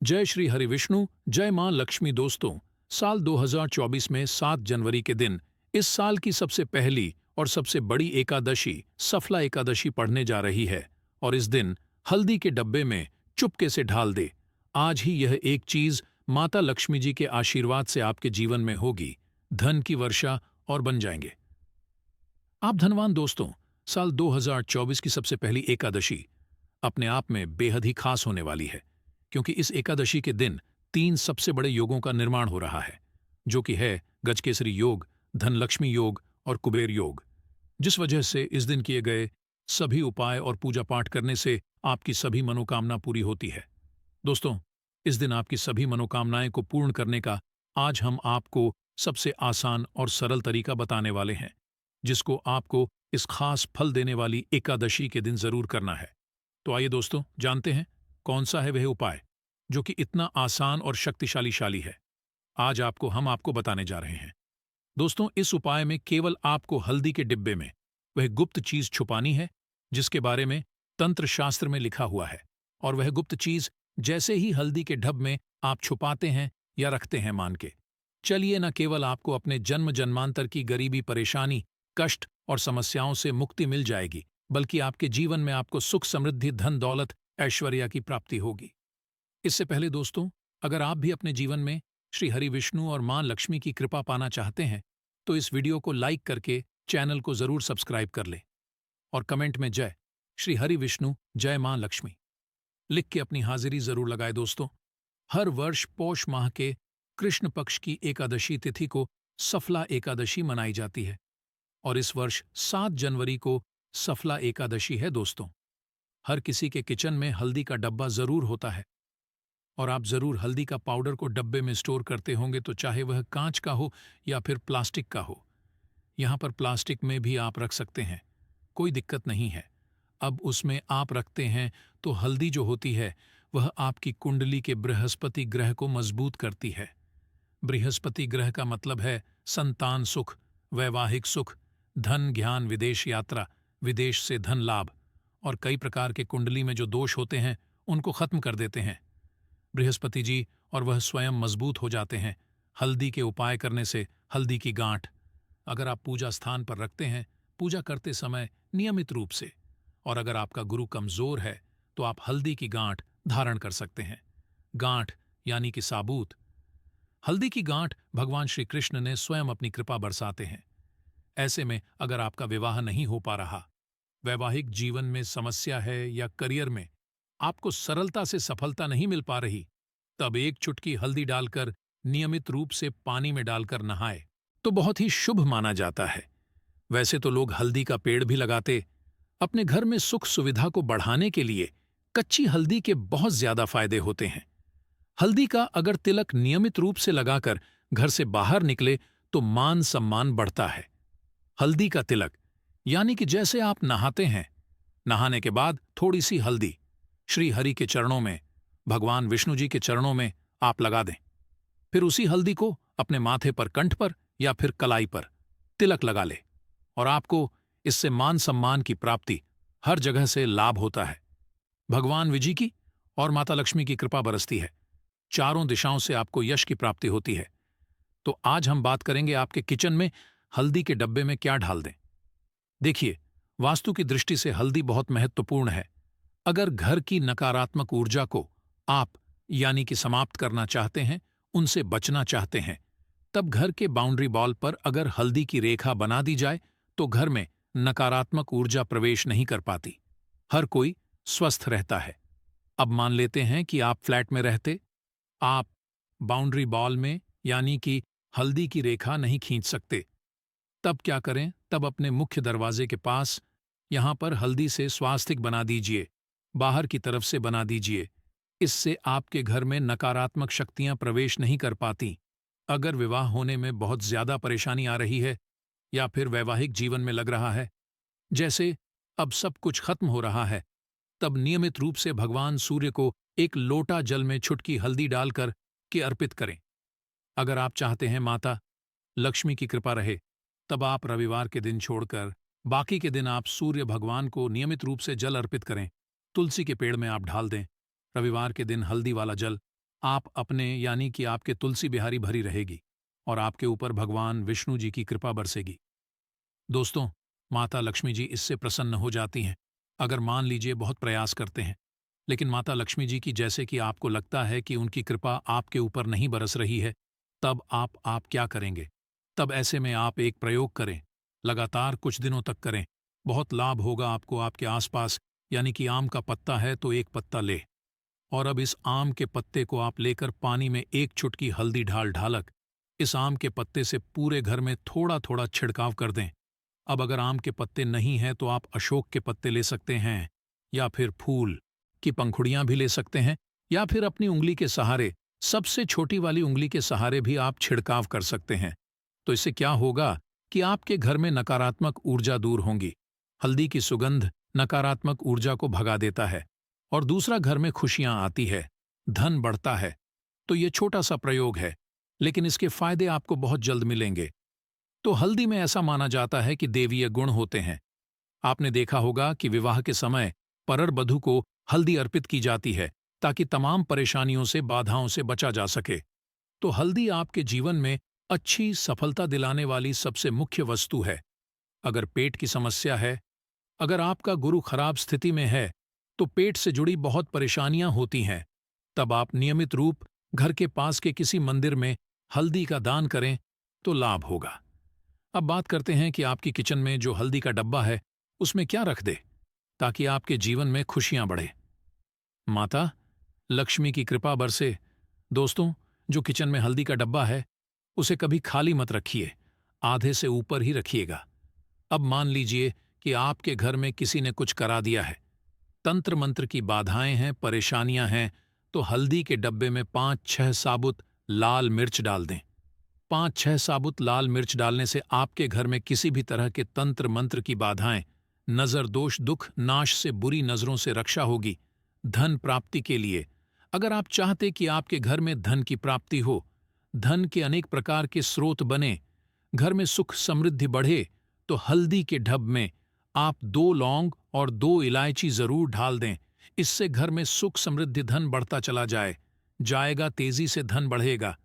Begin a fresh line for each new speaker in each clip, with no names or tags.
जय श्री हरि विष्णु, जय मां लक्ष्मी। दोस्तों, साल 2024 में 7 जनवरी के दिन इस साल की सबसे पहली और सबसे बड़ी एकादशी सफला एकादशी पड़ने जा रही है। और इस दिन हल्दी के डब्बे में चुपके से ढाल दे। आज ही यह एक चीज माता लक्ष्मी जी के आशीर्वाद से आपके जीवन में होगी, धन की वर्षा और बन जाएंगे आप धनवान। दोस्तों, साल 2024 की सबसे पहली एकादशी अपने आप में बेहद ही खास होने वाली है, क्योंकि इस एकादशी के दिन 3 सबसे बड़े योगों का निर्माण हो रहा है, जो कि है गजकेसरी योग, धनलक्ष्मी योग और कुबेर योग। जिस वजह से इस दिन किए गए सभी उपाय और पूजा पाठ करने से आपकी सभी मनोकामना पूरी होती है। दोस्तों, इस दिन आपकी सभी मनोकामनाएं को पूर्ण करने का आज हम आपको सबसे आसान और सरल तरीका बताने वाले हैं, जिसको आपको इस खास फल देने वाली एकादशी के दिन जरूर करना है। तो आइए दोस्तों, जानते हैं कौन सा है वह उपाय जो कि इतना आसान और शक्तिशाली है। आज हम आपको बताने जा रहे हैं। दोस्तों, इस उपाय में केवल आपको हल्दी के डिब्बे में वह गुप्त चीज छुपानी है, जिसके बारे में तंत्र शास्त्र में लिखा हुआ है। और वह गुप्त चीज जैसे ही हल्दी के ढब में आप छुपाते हैं या रखते हैं, मान के चलिए, न केवल आपको अपने जन्म जन्मांतर की गरीबी, परेशानी, कष्ट और समस्याओं से मुक्ति मिल जाएगी, बल्कि आपके जीवन में आपको सुख, समृद्धि, धन, दौलत, ऐश्वर्य की प्राप्ति होगी। इससे पहले दोस्तों, अगर आप भी अपने जीवन में श्री हरि विष्णु और मां लक्ष्मी की कृपा पाना चाहते हैं, तो इस वीडियो को लाइक करके चैनल को जरूर सब्सक्राइब कर लें और कमेंट में जय श्री हरि विष्णु, जय मां लक्ष्मी लिख के अपनी हाजिरी जरूर लगाए। दोस्तों, हर वर्ष पौष माह के कृष्ण पक्ष की एकादशी तिथि को सफला एकादशी मनाई जाती है, और इस वर्ष 7 जनवरी को सफला एकादशी है। दोस्तों, हर किसी के किचन में हल्दी का डब्बा जरूर होता है, और आप जरूर हल्दी का पाउडर को डब्बे में स्टोर करते होंगे, तो चाहे वह कांच का हो या फिर प्लास्टिक का हो। यहाँ पर प्लास्टिक में भी आप रख सकते हैं, कोई दिक्कत नहीं है। अब उसमें आप रखते हैं तो हल्दी जो होती है वह आपकी कुंडली के बृहस्पति ग्रह को मजबूत करती है। बृहस्पति ग्रह का मतलब है संतान सुख, वैवाहिक सुख, धन, ज्ञान, विदेश यात्रा, विदेश से धन लाभ, और कई प्रकार के कुंडली में जो दोष होते हैं उनको खत्म कर देते हैं बृहस्पति जी, और वह स्वयं मजबूत हो जाते हैं हल्दी के उपाय करने से। हल्दी की गांठ अगर आप पूजा स्थान पर रखते हैं, पूजा करते समय नियमित रूप से, और अगर आपका गुरु कमजोर है तो आप हल्दी की गांठ धारण कर सकते हैं। गांठ यानी कि साबूत। हल्दी की गांठ भगवान श्री कृष्ण ने स्वयं अपनी कृपा बरसाते हैं। ऐसे में अगर आपका विवाह नहीं हो पा रहा, वैवाहिक जीवन में समस्या है, या करियर में आपको सरलता से सफलता नहीं मिल पा रही, तब एक चुटकी हल्दी डालकर नियमित रूप से पानी में डालकर नहाए तो बहुत ही शुभ माना जाता है। वैसे तो लोग हल्दी का पेड़ भी लगाते। अपने घर में सुख सुविधा को बढ़ाने के लिए कच्ची हल्दी के बहुत ज्यादा फायदे होते हैं। हल्दी का अगर तिलक नियमित रूप से लगाकर घर से बाहर निकले तो मान सम्मान बढ़ता है। हल्दी का तिलक यानी कि जैसे आप नहाते हैं, नहाने के बाद थोड़ी सी हल्दी श्री हरि के चरणों में, भगवान विष्णु जी के चरणों में आप लगा दें। फिर उसी हल्दी को अपने माथे पर, कंठ पर या फिर कलाई पर तिलक लगा ले, और आपको इससे मान सम्मान की प्राप्ति, हर जगह से लाभ होता है। भगवान विजी की और माता लक्ष्मी की कृपा बरसती है। चारों दिशाओं से आपको यश की प्राप्ति होती है। तो आज हम बात करेंगे आपके किचन में हल्दी के डब्बे में क्या डाल दें। देखिए, वास्तु की दृष्टि से हल्दी बहुत महत्वपूर्ण है। अगर घर की नकारात्मक ऊर्जा को आप यानी कि समाप्त करना चाहते हैं, उनसे बचना चाहते हैं, तब घर के बाउंड्री वॉल पर अगर हल्दी की रेखा बना दी जाए तो घर में नकारात्मक ऊर्जा प्रवेश नहीं कर पाती, हर कोई स्वस्थ रहता है। अब मान लेते हैं कि आप फ्लैट में रहते, आप बाउंड्री वॉल में यानी कि हल्दी की रेखा नहीं खींच सकते। तब क्या करें? तब अपने मुख्य दरवाजे के पास यहां पर हल्दी से स्वास्तिक बना दीजिए, बाहर की तरफ से बना दीजिए। इससे आपके घर में नकारात्मक शक्तियां प्रवेश नहीं कर पाती। अगर विवाह होने में बहुत ज्यादा परेशानी आ रही है, या फिर वैवाहिक जीवन में लग रहा है जैसे अब सब कुछ खत्म हो रहा है, तब नियमित रूप से भगवान सूर्य को एक लोटा जल में छुटकी हल्दी डालकर के अर्पित करें। अगर आप चाहते हैं माता लक्ष्मी की कृपा रहे, तब आप रविवार के दिन छोड़कर बाकी के दिन आप सूर्य भगवान को नियमित रूप से जल अर्पित करें। तुलसी के पेड़ में आप ढाल दें। रविवार के दिन हल्दी वाला जल आप अपने यानी कि आपके तुलसी बिहारी भरी रहेगी और आपके ऊपर भगवान विष्णु जी की कृपा बरसेगी। दोस्तों, माता लक्ष्मी जी इससे प्रसन्न हो जाती हैं अगर मान लीजिए बहुत प्रयास करते हैं। लेकिन माता लक्ष्मी जी की जैसे कि आपको लगता है कि उनकी कृपा आपके ऊपर नहीं बरस रही है, तब आप क्या करेंगे? तब ऐसे में आप एक प्रयोग करें, लगातार कुछ दिनों तक करें। बहुत लाभ होगा आपको। आपके आसपास यानी कि आम का पत्ता है तो एक पत्ता ले, और अब इस आम के पत्ते को आप लेकर पानी में एक चुटकी हल्दी ढालक इस आम के पत्ते से पूरे घर में थोड़ा थोड़ा छिड़काव कर दें। अब अगर आम के पत्ते नहीं हैं तो आप अशोक के पत्ते ले सकते हैं, या फिर फूल की पंखुड़ियां भी ले सकते हैं, या फिर अपनी उंगली के सहारे, सबसे छोटी वाली उंगली के सहारे भी आप छिड़काव कर सकते हैं। तो इससे क्या होगा कि आपके घर में नकारात्मक ऊर्जा दूर होंगी। हल्दी की सुगंध नकारात्मक ऊर्जा को भगा देता है, और दूसरा घर में खुशियां आती है, धन बढ़ता है। तो ये छोटा सा प्रयोग है, लेकिन इसके फायदे आपको बहुत जल्द मिलेंगे। तो हल्दी में ऐसा माना जाता है कि देवीय गुण होते हैं। आपने देखा होगा कि विवाह के समय परर बधू को हल्दी अर्पित की जाती है ताकि तमाम परेशानियों से, बाधाओं से बचा जा सके। तो हल्दी आपके जीवन में अच्छी सफलता दिलाने वाली सबसे मुख्य वस्तु है। अगर पेट की समस्या है, अगर आपका गुरु खराब स्थिति में है, तो पेट से जुड़ी बहुत परेशानियां होती हैं, तब आप नियमित रूप घर के पास के किसी मंदिर में हल्दी का दान करें तो लाभ होगा। अब बात करते हैं कि आपकी किचन में जो हल्दी का डब्बा है उसमें क्या रख दे ताकि आपके जीवन में खुशियां बढ़े, माता लक्ष्मी की कृपा बरसे। दोस्तों, जो किचन में हल्दी का डब्बा है उसे कभी खाली मत रखिए, आधे से ऊपर ही रखिएगा। अब मान लीजिए कि आपके घर में किसी ने कुछ करा दिया है, तंत्र मंत्र की बाधाएं हैं, परेशानियां हैं, तो हल्दी के डब्बे में 5-6 साबुत लाल मिर्च डाल दें। 5-6 साबुत लाल मिर्च डालने से आपके घर में किसी भी तरह के तंत्र मंत्र की बाधाएं, नजर दोष, दुख नाश से, बुरी नजरों से रक्षा होगी। धन प्राप्ति के लिए, अगर आप चाहते कि आपके घर में धन की प्राप्ति हो, धन के अनेक प्रकार के स्रोत बने, घर में सुख समृद्धि बढ़े, तो हल्दी के ढब में आप 2 लौंग और 2 इलायची जरूर डाल दें। इससे घर में सुख समृद्धि, धन बढ़ता चला जाएगा, तेजी से धन बढ़ेगा।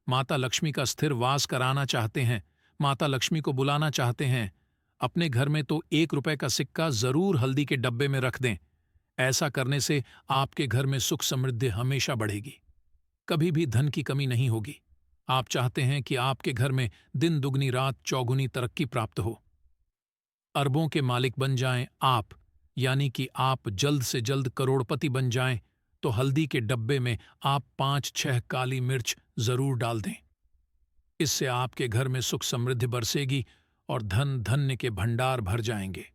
माता लक्ष्मी का स्थिर वास कराना चाहते हैं, माता लक्ष्मी को बुलाना चाहते हैं, अपने घर में तो 1 रुपए का सिक्का जरूर हल्दी के डब्बे में रख दें। ऐसा करने से आपके घर में सुख समृद्धि हमेशा बढ़ेगी, कभी भी धन की कमी नहीं होगी। आप चाहते हैं कि आपके घर में दिन दुगनी रात चौगुनी तरक्की प्राप्त हो, अरबों के मालिक बन जाएं आप, यानी कि आप जल्द से जल्द करोड़पति बन जाएं, तो हल्दी के डब्बे में आप 5-6 काली मिर्च जरूर डाल दें। इससे आपके घर में सुख समृद्धि बरसेगी और धन धन्य के भंडार भर जाएंगे।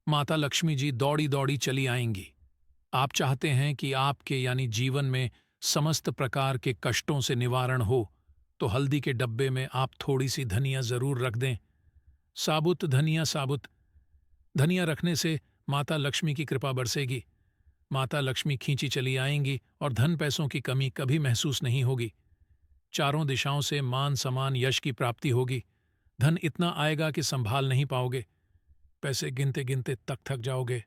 माता लक्ष्मी जी दौड़ी दौड़ी चली आएंगी। आप चाहते हैं कि आपके यानी जीवन में समस्त प्रकार के कष्टों से निवारण हो, तो हल्दी के डब्बे में आप थोड़ी सी धनिया जरूर रख दें। साबुत धनिया, साबुत धनिया रखने से माता लक्ष्मी की कृपा बरसेगी, माता लक्ष्मी खींची चली आएंगी और धन पैसों की कमी कभी महसूस नहीं होगी। चारों दिशाओं से मान सम्मान यश की प्राप्ति होगी। धन इतना आएगा कि संभाल नहीं पाओगे, पैसे गिनते गिनते थक जाओगे।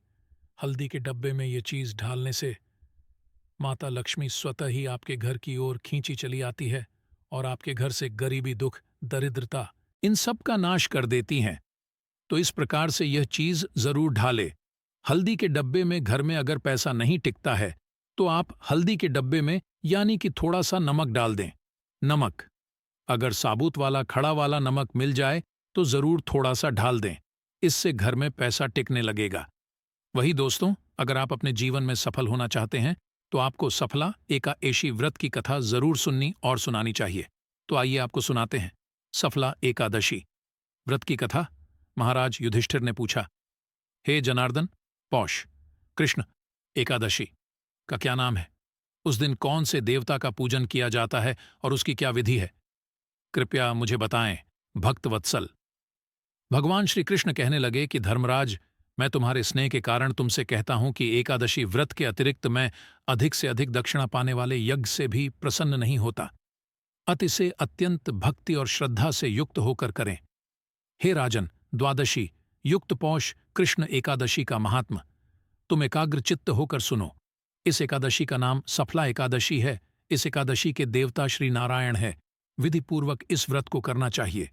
हल्दी के डब्बे में ये चीज ढालने से माता लक्ष्मी स्वतः ही आपके घर की ओर खींची चली आती है और आपके घर से गरीबी, दुख, दरिद्रता, इन सब का नाश कर देती हैं। तो इस प्रकार से यह चीज जरूर ढाले। हल्दी के डब्बे में घर में अगर पैसा नहीं टिकता है तो आप हल्दी के डब्बे में यानी कि थोड़ा सा नमक डाल दें। नमक, अगर साबुत वाला खड़ा वाला नमक मिल जाए तो जरूर थोड़ा सा ढाल दें, इससे घर में पैसा टिकने लगेगा। वही दोस्तों, अगर आप अपने जीवन में सफल होना चाहते हैं तो आपको सफला एकादशी व्रत की कथा जरूर सुननी और सुनानी चाहिए। तो आइए आपको सुनाते हैं सफला एकादशी व्रत की कथा। महाराज युधिष्ठिर ने पूछा, हे जनार्दन, पौष कृष्ण एकादशी का क्या नाम है? उस दिन कौन से देवता का पूजन किया जाता है और उसकी क्या विधि है? कृपया मुझे बताएं, भक्त वत्सल। भगवान श्री कृष्ण कहने लगे कि धर्मराज, मैं तुम्हारे स्नेह के कारण तुमसे कहता हूं कि एकादशी व्रत के अतिरिक्त मैं अधिक से अधिक दक्षिणा पाने वाले यज्ञ से भी प्रसन्न नहीं होता। अति से अत्यंत भक्ति और श्रद्धा से युक्त होकर करें। हे राजन, द्वादशी युक्त पौष कृष्ण एकादशी का महात्म तुम एकाग्र चित्त होकर सुनो। इस एकादशी का नाम सफला एकादशी है, इस एकादशी के देवता श्री नारायण है। विधिपूर्वक इस व्रत को करना चाहिए।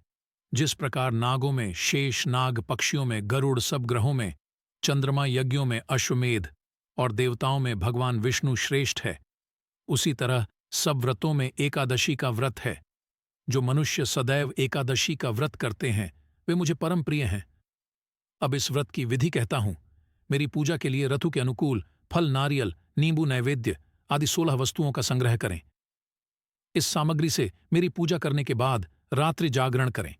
जिस प्रकार नागों में शेष नाग, पक्षियों में गरुड़, सब ग्रहों में चंद्रमा, यज्ञों में अश्वमेध और देवताओं में भगवान विष्णु श्रेष्ठ है, उसी तरह सब व्रतों में एकादशी का व्रत है। जो मनुष्य सदैव एकादशी का व्रत करते हैं वे मुझे परम प्रिय हैं। अब इस व्रत की विधि कहता हूं। मेरी पूजा के लिए ऋतु के अनुकूल फल, नारियल, नींबू, नैवेद्य आदि 16 वस्तुओं का संग्रह करें। इस सामग्री से मेरी पूजा करने के बाद रात्रि जागरण करें।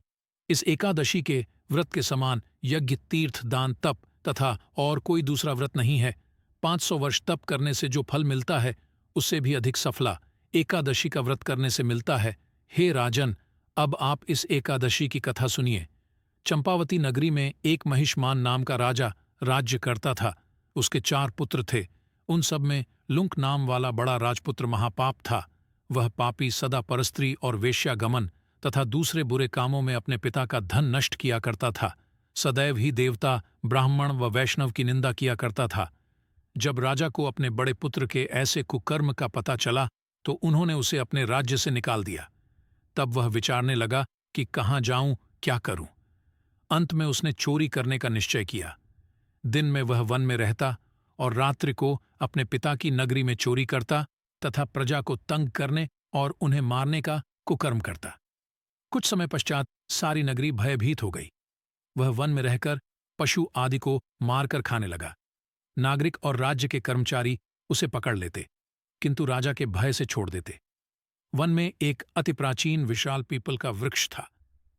इस एकादशी के व्रत के समान यज्ञ, तीर्थ, दान, तप तथा और कोई दूसरा व्रत नहीं है। 500 वर्ष तप करने से जो फल मिलता है उससे भी अधिक सफला एकादशी का व्रत करने से मिलता है। हे राजन, अब आप इस एकादशी की कथा सुनिए। चंपावती नगरी में एक महिष्मान नाम का राजा राज्य करता था। उसके 4 पुत्र थे। उन सब में लुंक नाम वाला बड़ा राजपुत्र महापाप था। वह पापी सदा परस्त्री और वेश्यागमन तथा दूसरे बुरे कामों में अपने पिता का धन नष्ट किया करता था। सदैव ही देवता, ब्राह्मण व वैष्णव की निंदा किया करता था। जब राजा को अपने बड़े पुत्र के ऐसे कुकर्म का पता चला तो उन्होंने उसे अपने राज्य से निकाल दिया। तब वह विचारने लगा कि कहाँ जाऊं, क्या करूं। अंत में उसने चोरी करने का निश्चय किया। दिन में वह वन में रहता और रात्रि को अपने पिता की नगरी में चोरी करता तथा प्रजा को तंग करने और उन्हें मारने का कुकर्म करता। कुछ समय पश्चात सारी नगरी भयभीत हो गई। वह वन में रहकर पशु आदि को मारकर खाने लगा। नागरिक और राज्य के कर्मचारी उसे पकड़ लेते, किंतु राजा के भय से छोड़ देते। वन में एक अति प्राचीन विशाल पीपल का वृक्ष था।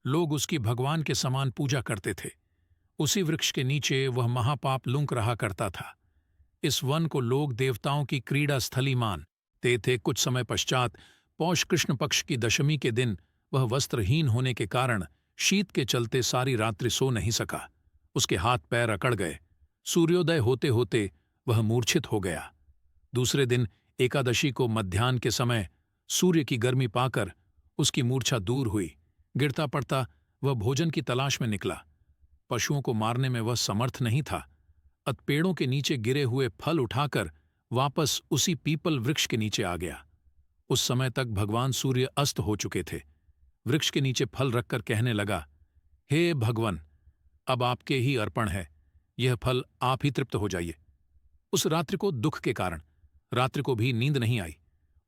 लोग उसकी भगवान के समान पूजा करते थे। उसी वृक्ष के नीचे वह महापाप लुंक रहा करता था। इस वन को लोग देवताओं की क्रीड़ा स्थली मानते थे। कुछ समय पश्चात पौष कृष्ण पक्ष की दशमी के दिन वह वस्त्रहीन होने के कारण शीत के चलते सारी रात्रि सो नहीं सका। उसके हाथ पैर अकड़ गए। सूर्योदय होते होते वह मूर्छित हो गया। दूसरे दिन एकादशी को मध्याह्न के समय सूर्य की गर्मी पाकर उसकी मूर्छा दूर हुई। गिरता पड़ता वह भोजन की तलाश में निकला। पशुओं को मारने में वह समर्थ नहीं था। अत पेड़ों के नीचे गिरे हुए फल उठाकर वापस उसी पीपल वृक्ष के नीचे आ गया। उस समय तक भगवान सूर्य अस्त हो चुके थे। वृक्ष के नीचे फल रखकर कहने लगा, हे भगवान, अब आपके ही अर्पण है। यह फल आप ही तृप्त हो जाइए। उस रात्रि को दुख के कारण रात्रि को भी नींद नहीं आई।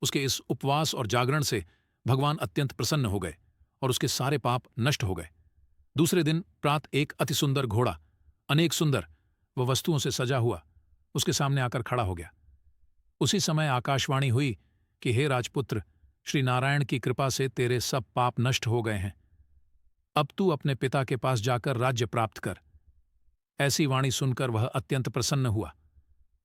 उसके इस उपवास और जागरण से भगवान अत्यंत प्रसन्न हो गए और उसके सारे पाप नष्ट हो गए। दूसरे दिन प्रात एक अति सुंदर घोड़ा, अनेक सुंदर व वस्तुओं से सजा हुआ, उसके सामने आकर खड़ा हो गया। उसी समय आकाशवाणी हुई कि हे राजपुत्र, श्री नारायण की कृपा से तेरे सब पाप नष्ट हो गए हैं। अब तू अपने पिता के पास जाकर राज्य प्राप्त कर। ऐसी वाणी सुनकर वह अत्यंत प्रसन्न हुआ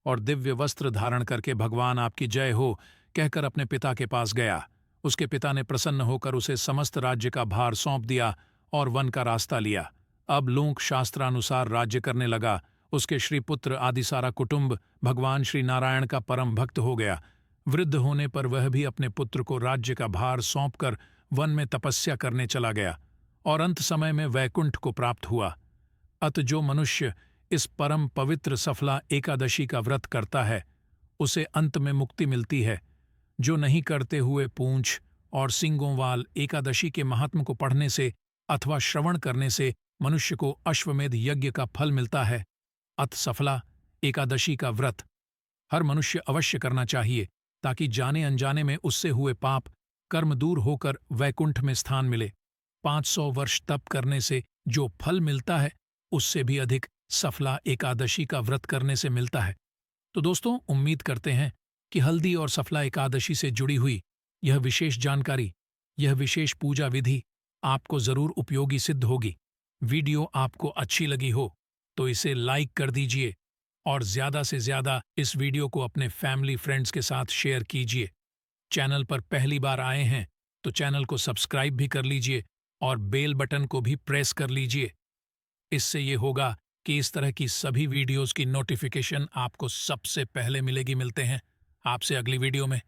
और दिव्य वस्त्र धारण करके भगवान आपकी जय हो कहकर अपने पिता के पास गया। उसके पिता ने प्रसन्न होकर उसे समस्त राज्य का भार सौंप दिया और वन का रास्ता लिया। अब लूंक शास्त्रानुसार राज्य करने लगा। उसके श्री पुत्र आदि सारा कुटुंब भगवान श्री नारायण का परम भक्त हो गया। वृद्ध होने पर वह भी अपने पुत्र को राज्य का भार सौंपकर वन में तपस्या करने चला गया और अंत समय में वैकुंठ को प्राप्त हुआ। अत जो मनुष्य इस परम पवित्र सफला एकादशी का व्रत करता है उसे अंत में मुक्ति मिलती है। जो नहीं करते हुए पूंछ और सींगों वाल एकादशी के महात्म को पढ़ने से अथवा श्रवण करने से मनुष्य को अश्वमेध यज्ञ का फल मिलता है। अत सफला एकादशी का व्रत हर मनुष्य अवश्य करना चाहिए ताकि जाने अनजाने में उससे हुए पाप कर्म दूर होकर वैकुंठ में स्थान मिले। 500 वर्ष तप करने से जो फल मिलता है उससे भी अधिक सफला एकादशी का व्रत करने से मिलता है। तो दोस्तों, उम्मीद करते हैं कि हल्दी और सफला एकादशी से जुड़ी हुई यह विशेष जानकारी, यह विशेष पूजा विधि आपको जरूर उपयोगी सिद्ध होगी। वीडियो आपको अच्छी लगी हो तो इसे लाइक कर दीजिए और ज़्यादा से ज़्यादा इस वीडियो को अपने फैमिली फ्रेंड्स के साथ शेयर कीजिए। चैनल पर पहली बार आए हैं तो चैनल को सब्सक्राइब भी कर लीजिए और बेल बटन को भी प्रेस कर लीजिए। इससे ये होगा कि इस तरह की सभी वीडियोस की नोटिफिकेशन आपको सबसे पहले मिलेगी। मिलते हैं आपसे अगली वीडियो में।